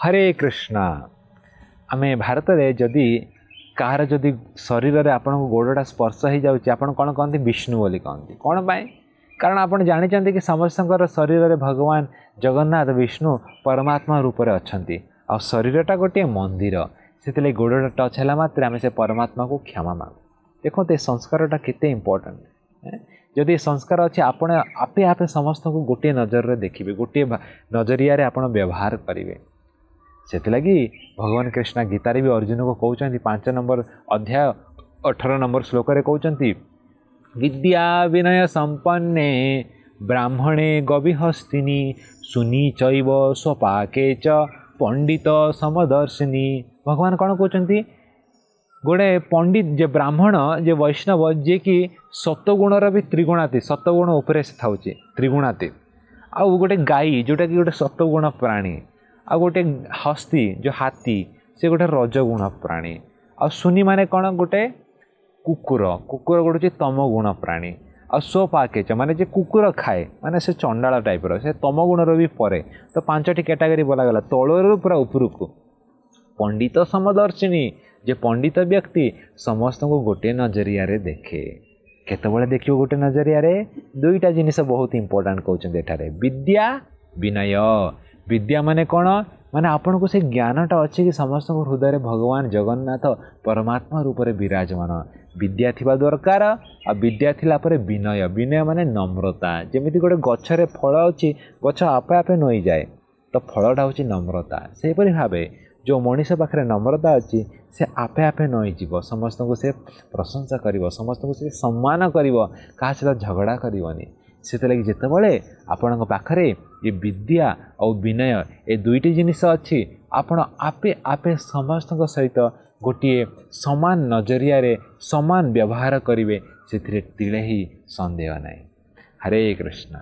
हरे कृष्णा आम भारत में जदि कहार जदि शरीर में आपण गोड़टा स्पर्श हो जाऊँगी आप कौन कहते विष्णु बोली कहते कौन पाए कारण आप जानते कि समस्त शरीर में भगवान जगन्नाथ विष्णु परमात्मा रूप में अच्छा आ शरीरटा गोटे मंदिर से गोड़टा टच है मात्र आम से परमात्मा को क्षमा मांग देखो ये संस्कारटा केते इम्पोर्टेंट जदि संस्कार अच्छे आपण आपे आपे समस्त को गोटे नजर देखिए गोटे नजरिया आप व्यवहार करेंगे से भगवान कृष्ण गीतार भी अर्जुन को कहते 5 नंबर अध्याय 18 नंबर श्लोक कहते विद्या विनय संपन्ने ब्राह्मणे गविहस्तिनी सुनी चैव स्वपाके च पंडित समदर्शिनी भगवान कौन कहते गोटे पंडित जे ब्राह्मण जे वैष्णव जे कि सत्वगुणर भी त्रिगुणाती सत्वगुण उपरे से था त्रिगुणाती आउ गोटे गाई जोटा कि गोटे सत्वगुण प्राणी आ गोटे हस्ती जो हाथी से गोटे रजगुण प्राणी आ सुनी माने कौन गोटे कुकुर कुकुर गोटे तम गुण प्राणी आ स्वपाकेच माने जे कुकुर खाए माने से चंडाल टाइप से तम गुणर भी परे तो 5टी कैटेगरी बोलागला तलर पूरा उपरकू पंडित समदर्शिनी जे पंडित व्यक्ति समस्त को गोटे नजरिया देखे केतबले देखियो गोटे नजरिया दुईटा जिनिस बहुत इंपोर्टेंट कहते विद्या विनय विद्या माने कौन माने आपन को से ज्ञानटा अच्छे कि समस्त हृदय भगवान जगन्नाथ परमात्मा रूप में विराजमान विद्या थिबा दरकार आ विद्या थिला परे विनय विनय माने नम्रता जेमिति गोटे गछरे फल अच्छी गछ आपे आपे नई जाए तो फलटा हूँ नम्रता से परि भावे जो मनीष पाखे नम्रता अच्छी से आपे आपे नई जीव समस्त को से प्रशंसा करिवो समस्त को से सम्मान करिवो कहा सहित झगड़ा करनी से जितेबाला आपण पाखरे ये विद्या और विनय ये दुईटी जिनिस अच्छी आपण आपे आपे समस्त सहित गोटे समान नजरिया समान व्यवहार करेंगे से तिले ही संदेह नहीं। हरे कृष्ण।